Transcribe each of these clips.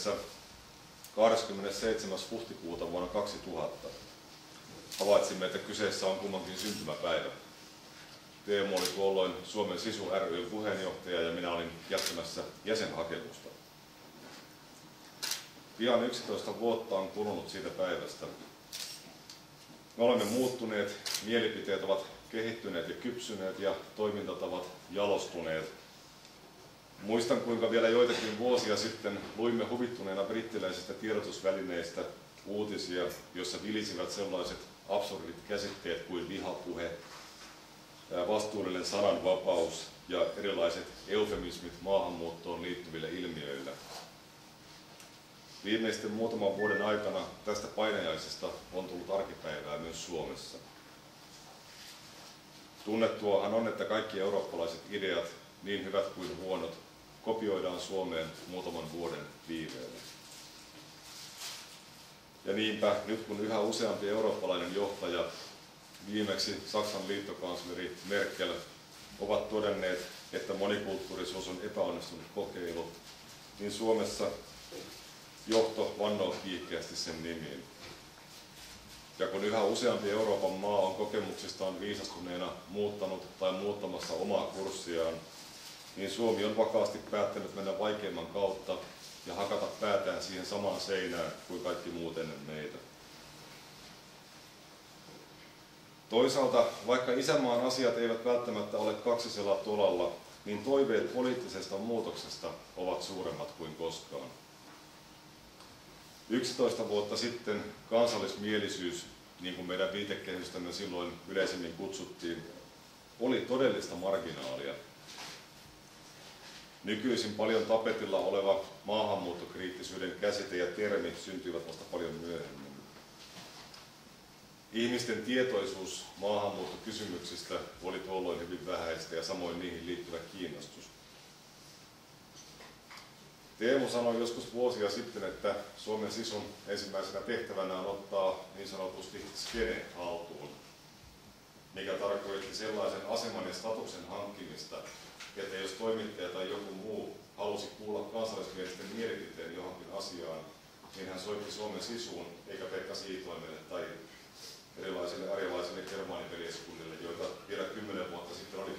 Helsingissä 27. huhtikuuta vuonna 2000. Havaitsimme, että kyseessä on kummankin syntymäpäivä. Teemu oli tuolloin Suomen Sisu ry:n puheenjohtaja ja minä olin jättämässä jäsenhakemusta. Pian 11 vuotta on kulunut siitä päivästä. Me olemme muuttuneet, mielipiteet ovat kehittyneet ja kypsyneet ja toimintatavat jalostuneet. Muistan, kuinka vielä joitakin vuosia sitten luimme huvittuneena brittiläisistä tiedotusvälineistä uutisia, joissa vilisivät sellaiset absurdit käsitteet kuin vihapuhe, vastuullinen sananvapaus ja erilaiset eufemismit maahanmuuttoon liittyville ilmiöille. Viimeisten muutaman vuoden aikana tästä painajaisesta on tullut arkipäivää myös Suomessa. Tunnettuahan on, että kaikki eurooppalaiset ideat, niin hyvät kuin huonot, kopioidaan Suomeen muutaman vuoden viiveellä. Ja niinpä nyt kun yhä useampi eurooppalainen johtaja, viimeksi Saksan liittokansleri Merkel, ovat todenneet, että monikulttuurisuus on epäonnistunut kokeilu, niin Suomessa johto vannoo kiihkeästi sen nimiin. Ja kun yhä useampi Euroopan maa on kokemuksistaan viisastuneena muuttanut tai muuttamassa omaa kurssiaan, niin Suomi on vakaasti päättänyt mennä vaikeimman kautta ja hakata päätään siihen samaan seinään kuin kaikki muut ennen meitä. Toisaalta, vaikka isänmaan asiat eivät välttämättä ole kaksisella tolalla, niin toiveet poliittisesta muutoksesta ovat suuremmat kuin koskaan. 11 vuotta sitten kansallismielisyys, niin kuin meidän viitekehystämme silloin yleisemmin kutsuttiin, oli todellista marginaalia. Nykyisin paljon tapetilla oleva maahanmuuttokriittisyyden käsite ja termi syntyivät vasta paljon myöhemmin. Ihmisten tietoisuus maahanmuuttokysymyksistä oli tuolloin hyvin vähäistä ja samoin niihin liittyvä kiinnostus. Teemu sanoi joskus vuosia sitten, että Suomen Sisun ensimmäisenä tehtävänä on ottaa niin sanotusti skene haltuun, mikä tarkoitti sellaisen aseman ja statuksen hankkimista, että jos toimittaja tai joku muu halusi kuulla kansallismielisten mielipiteen johonkin asiaan, niin hän soitti Suomen Sisuun, eikä Pekka Siitoimelle tai erilaisille arjalaisille germaaniveljeskunnille, joita vielä 10 vuotta sitten oli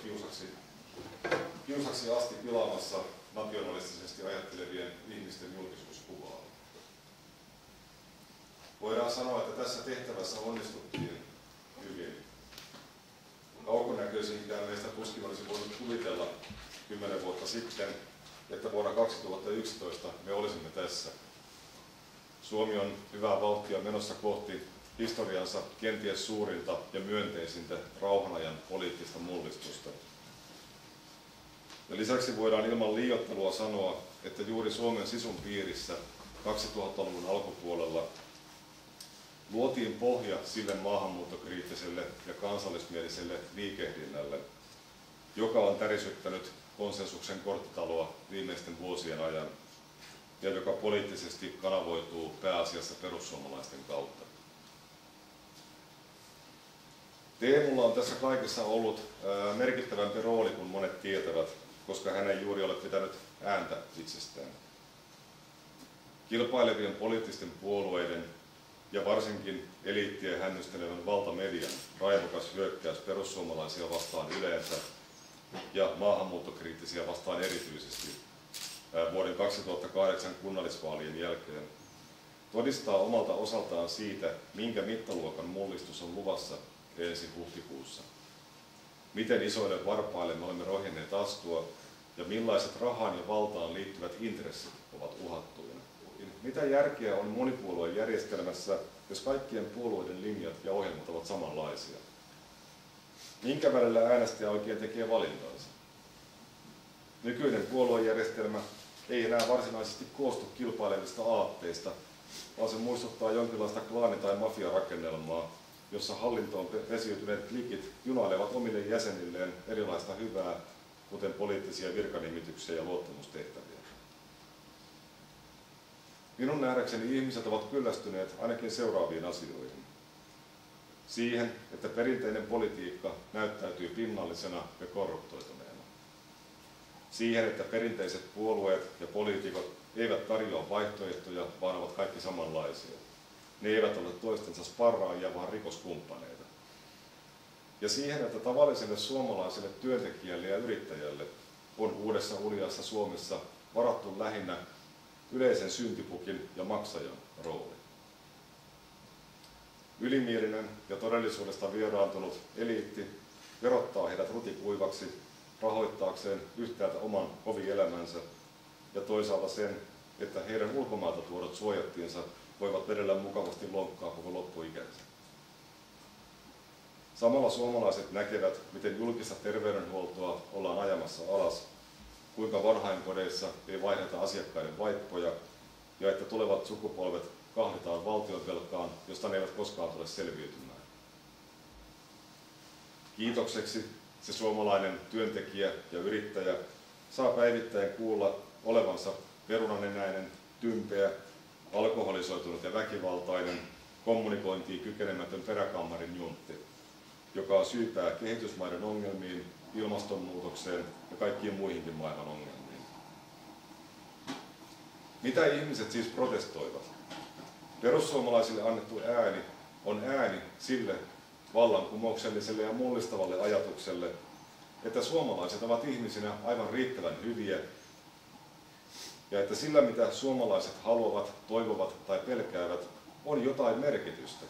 kiusaksi asti pilaamassa nationalistisesti ajattelevien ihmisten julkisuuskuvaa. Voidaan sanoa, että tässä tehtävässä onnistuttiin hyvin. Kaukonäköisinkään meistä tuskin olisi voinut kuvitella 10 vuotta sitten, että vuonna 2011 me olisimme tässä. Suomi on hyvää vauhtia menossa kohti historiansa kenties suurinta ja myönteisintä rauhanajan poliittista mullistusta. Ja lisäksi voidaan ilman liioittelua sanoa, että juuri Suomen Sisun piirissä 2000-luvun alkupuolella luotiin pohja sille maahanmuuttokriittiselle ja kansallismieliselle liikehdinnälle, joka on tärisyttänyt konsensuksen korttitaloa viimeisten vuosien ajan ja joka poliittisesti kanavoituu pääasiassa perussuomalaisten kautta. Teemulla on tässä kaikessa ollut merkittävämpi rooli kuin monet tietävät, koska hän ei juuri ole pitänyt ääntä itsestään. Kilpailevien poliittisten puolueiden ja varsinkin eliittien hännystelevän valtamedian raivokas hyökkäys perussuomalaisia vastaan yleensä ja maahanmuuttokriittisiä vastaan erityisesti vuoden 2008 kunnallisvaalien jälkeen todistaa omalta osaltaan siitä, minkä mittaluokan mullistus on luvassa ensi huhtikuussa. Miten isoille varpaille me olemme rohjenneet astua ja millaiset rahaan ja valtaan liittyvät intressit ovat uhattuina. Mitä järkeä on monipuoluejärjestelmässä, jos kaikkien puolueiden linjat ja ohjelmat ovat samanlaisia? Minkä välillä äänestäjä oikein tekee valintansa? Nykyinen puoluejärjestelmä ei enää varsinaisesti koostu kilpailevista aatteista, vaan se muistuttaa jonkinlaista klaani- tai mafiarakennelmaa, jossa hallintoon pesiytyneet klikit junailevat omille jäsenilleen erilaista hyvää, kuten poliittisia virkanimityksiä ja luottamustehtäviä. Minun nähdäkseni ihmiset ovat kyllästyneet ainakin seuraaviin asioihin. Siihen, että perinteinen politiikka näyttäytyy pinnallisena ja korruptoituneena. siihen, että perinteiset puolueet ja poliitikot eivät tarjoa vaihtoehtoja, vaan ovat kaikki samanlaisia. Ne eivät ole toistensa sparraajia, vaan rikoskumppaneita. Ja siihen, että tavalliselle suomalaiselle työntekijälle ja yrittäjälle on uudessa uljaassa Suomessa varattu lähinnä yleisen syntipukin ja maksajan rooli. Ylimielinen ja todellisuudesta vieraantunut eliitti verottaa heidät rutikuivaksi rahoittaakseen yhtäältä oman hovielämänsä ja toisaalta sen, että heidän ulkomailta tuodut suojattiinsa voivat vedellä mukavasti lonkkaa koko loppuikänsä. Samalla suomalaiset näkevät, miten julkista terveydenhuoltoa ollaan ajamassa alas, kuinka vanhainkodeissa ei vaihdeta asiakkaiden vaippoja ja että tulevat sukupolvet kahlitaan valtionvelkaan, josta ne eivät koskaan tule selviytymään. Kiitokseksi se suomalainen työntekijä ja yrittäjä saa päivittäin kuulla olevansa perunanenäinen, tympeä, alkoholisoitunut ja väkivaltainen, kommunikointiin kykenemätön peräkammarin juntti, joka syypää kehitysmaiden ongelmiin, ilmastonmuutokseen ja kaikkiin muihinkin maailman ongelmiin. Mitä ihmiset siis protestoivat? Perussuomalaisille annettu ääni on ääni sille vallankumoukselliselle ja mullistavalle ajatukselle, että suomalaiset ovat ihmisinä aivan riittävän hyviä ja että sillä, mitä suomalaiset haluavat, toivovat tai pelkäävät, on jotain merkitystä.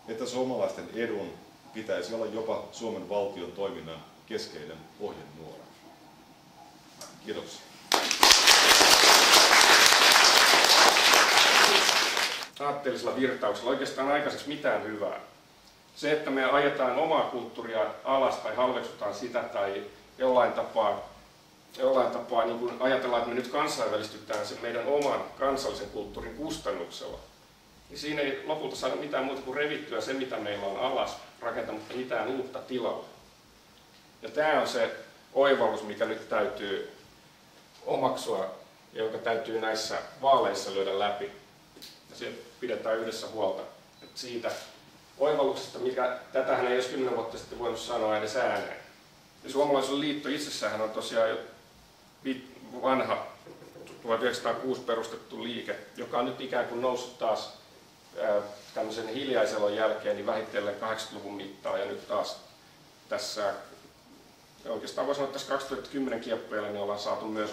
Että suomalaisten edun pitäisi olla jopa Suomen valtion toiminnan keskeinen ohjenuora. Kiitoksia. Aatteellisella virtauksella oikeastaan aikaiseksi mitään hyvää. Se, että me ajetaan omaa kulttuuria alas tai halveksutaan sitä tai jollain tapaa niin kuin ajatellaan, että me nyt kansainvälistytään sen meidän oman kansallisen kulttuurin kustannuksella, niin siinä ei lopulta saada mitään muuta kuin revittyä se, mitä meillä on alas, rakentamatta mitään uutta tilalla. Ja tämä on se oivallus, mikä nyt täytyy omaksua ja joka täytyy näissä vaaleissa lyödä läpi. Ja se pidetään yhdessä huolta. Että siitä oivalluksesta, mikä tätähän ei olisi 10 vuotta sitten voinut sanoa edes ääneen. Ja Suomalaisuuden liitto itsessään on tosiaan jo vanha 1906 perustettu liike, joka on nyt ikään kuin noussut taas tämmöisen hiljaiselon jälkeen niin vähitellen 80-luvun mittaan ja nyt taas tässä oikeastaan voi sanoa, että tässä 2010 kieppeillä niin ollaan saatu myös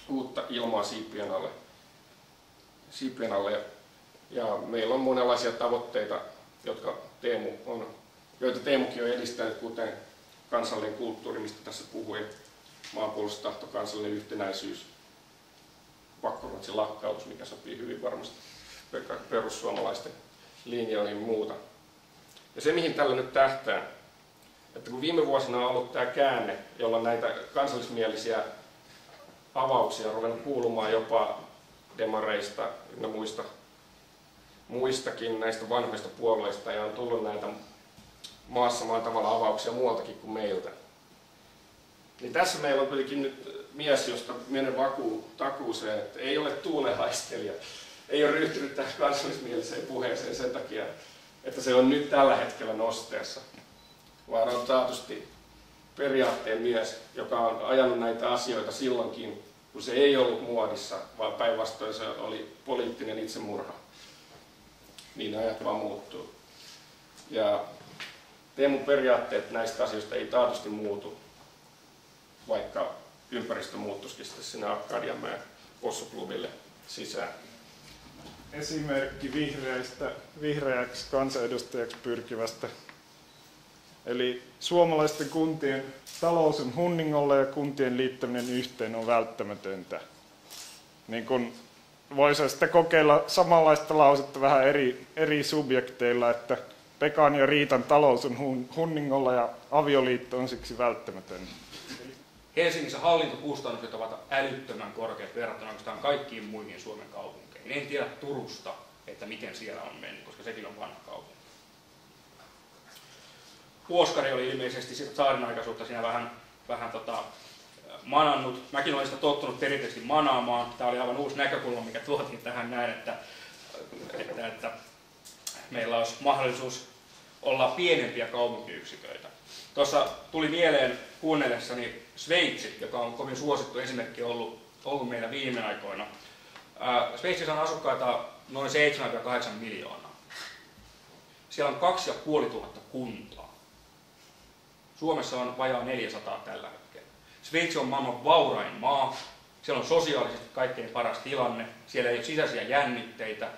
uutta ilmaa siipien alle. Ja meillä on monenlaisia tavoitteita, joita Teemukin on edistänyt, kuten kansallinen kulttuuri, mistä tässä puhuin, maanpuolustustahto, kansallinen yhtenäisyys, pakkoruotsin lakkautus, mikä sopii hyvin varmasti perussuomalaisten linjoihin muuta. Ja se, mihin tällä nyt tähtää, että kun viime vuosina on ollut tämä käänne, jolla näitä kansallismielisiä avauksia on ruvennut kuulumaan jopa demareista ja muistakin näistä vanhoista puolueista, ja on tullut näitä maassa maan tavalla avauksia muualtakin kuin meiltä. Niin tässä meillä on kuitenkin nyt mies, josta menen takuuseen, että ei ole tuulenhaistelija, ei ole ryhtynyt tähän kansallismieliseen puheeseen sen takia, että se on nyt tällä hetkellä nosteessa, vaan on taatusti periaatteen mies, joka on ajanut näitä asioita silloinkin, kun se ei ollut muodissa, vaan päinvastoin se oli poliittinen itsemurha. Niin ajat vaan muuttuu. Ja Teemun periaatteet näistä asioista ei taatusti muutu, vaikka ympäristö muuttuisikin sitten sinne Arkadianmäen possuklubille sisään. Esimerkki vihreäksi kansanedustajaksi pyrkivästä. Eli suomalaisten kuntien talous on hunningolla ja kuntien liittäminen yhteen on välttämätöntä. Niin kun voisi sitten kokeilla samanlaista lausetta vähän eri subjekteilla, että Pekan ja Riitan talous on hunningolla ja avioliitto on siksi välttämätön. Helsingissä hallintokustannukset ovat älyttömän korkeat verrattuna oikeastaan kaikkiin muihin Suomen kaupunkeihin. En tiedä Turusta, että miten siellä on mennyt, koska sekin on vanha kaupunki. Puoskari oli ilmeisesti sitä tsaarinaikaisuutta siinä vähän manannut. Mäkin olen sitä tottunut perinteisesti manaamaan. Tämä oli aivan uusi näkökulma, mikä tuotiin tähän näin, että meillä olisi mahdollisuus olla pienempiä kaupunkiyksiköitä. Tuossa tuli mieleen kuunnellessani Sveitsi, joka on kovin suosittu esimerkki ollut meillä viime aikoina. Sveitsissä on asukkaita noin 7-8 miljoonaa. Siellä on 2500 kuntaa. Suomessa on vajaa 400 tällä hetkellä. Sveitsi on maailman vaurain maa. Siellä on sosiaalisesti kaikkein paras tilanne. Siellä ei ole sisäisiä jännitteitä.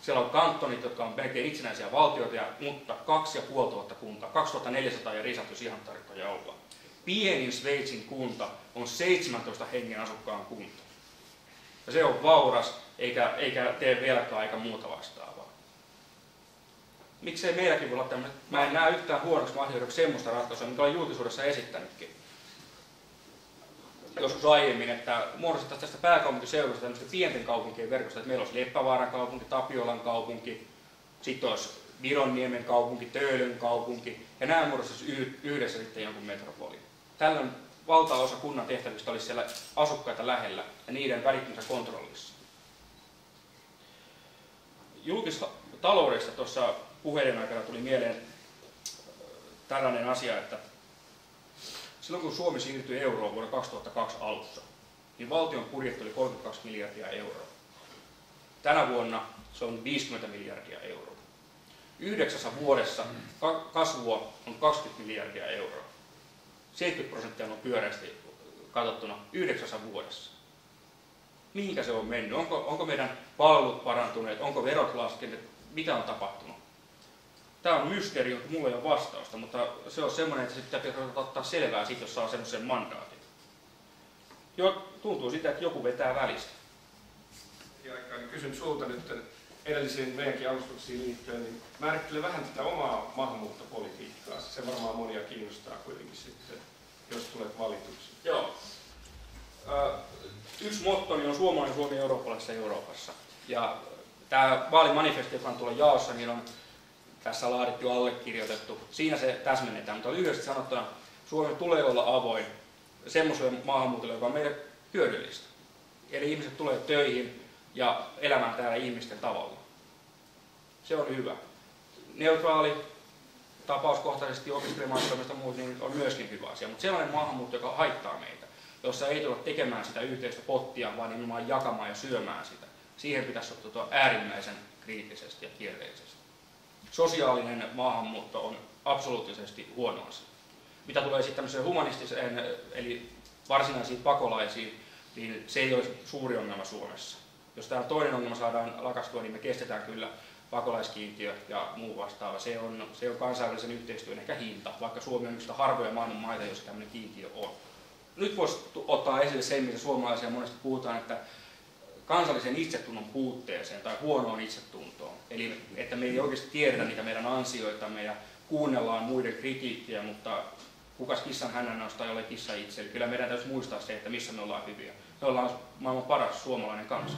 Siellä on kantonit, jotka on melkein itsenäisiä valtioita, mutta 2500 kuntaa. 2400 ja risat, jos ihan tarkkoja ollaan. Pienin Sveitsin kunta on 17 hengen asukkaan kunta. Ja se on vauras, eikä tee velkaa eikä muuta vastaavaa. Miksei meilläkin voi olla tämmöinen? Mä en näe yhtään huonoksi mahdollisuudeksi semmoista ratkaisua, mikä olen julkisuudessa esittänytkin joskus aiemmin, että muodostettaisiin tästä pääkaupunkiseudusta tämmöistä pienten kaupunkien verkosta, että meillä olisi Leppävaaran kaupunki, Tapiolan kaupunki, sitten olisi Vironniemen kaupunki, Töölön kaupunki, ja nämä muodostaisivat yhdessä sitten jonkun metropolin. Tällöin valtaosa kunnan tehtävistä olisi siellä asukkaita lähellä ja niiden välittömässä kontrollissa. Julkistaloudesta tuossa puheiden aikana tuli mieleen tällainen asia, että silloin kun Suomi siirtyi euroon vuonna 2002 alussa, niin valtion budjetti oli 32 miljardia euroa. Tänä vuonna se on 50 miljardia euroa. 9 vuodessa kasvua on 20 miljardia euroa. 70% on pyöreästi katsottuna 9 vuodessa. Mihinkä se on mennyt? Onko meidän palvelut parantuneet? Onko verot laskeneet? Mitä on tapahtunut? Tämä on mysteeri, mutta mulla ei ole vastausta, mutta se on semmoinen, että se pitää ottaa selvää siitä, jos saa semmoisen mandaatin. Tuntuu sitä, että joku vetää välistä. Kysyn sulta nyt edellisiin meidänkin alustuksiin liittyen, niin määrittele vähän tätä omaa maahanmuuttopolitiikkaa. Se varmaan monia kiinnostaa kuitenkin sitten, jos tulet valituksi. Joo. Yksi mottoni on suomalainen Suomi eurooppalaisessa Euroopassa. Ja tämä vaalimanifesti, joka on tuolla jaossa, niin on tässä laadittu ja allekirjoitettu. Siinä se täsmennetään, mutta lyhyesti sanottuna Suomen tulee olla avoin semmoiselle maahanmuutolle, joka on meille hyödyllistä. Eli ihmiset tulee töihin ja elämään täällä ihmisten tavalla. Se on hyvä. Neutraali, tapauskohtaisesti opiskelemaan ja muut, niin on myöskin hyvä asia. Mutta sellainen maahanmuutto, joka haittaa meitä, jossa ei tulla tekemään sitä yhteistä pottia, vaan nimenomaan jakamaan ja syömään sitä. Siihen pitäisi suhtautua äärimmäisen kriittisesti ja kielteisesti. Sosiaalinen maahanmuutto on absoluuttisesti huono asia. Mitä tulee sitten tämmöiseen humanistiseen, eli varsinaisiin pakolaisiin, niin se ei ole suuri ongelma Suomessa. Jos tämä toinen ongelma saadaan lakastua, niin me kestetään kyllä pakolaiskiintiö ja muu vastaava. Se on kansainvälisen yhteistyön ehkä hinta, vaikka Suomi on yksi harvoja maailman maita, joissa tämmöinen kiintiö on. Nyt voisi ottaa esille sen, mitä suomalaisia monesti puhutaan, että kansallisen itsetunnon puutteeseen tai huonoon itsetuntoon. Eli että me ei oikeasti tiedetä niitä meidän ansioitamme ja kuunnellaan muiden kritiikkiä, mutta kukas kissan hännännosta ei ole kissa itse. Eli kyllä meidän täytyy muistaa se, että missä me ollaan hyviä. Me ollaan maailman paras suomalainen kansa.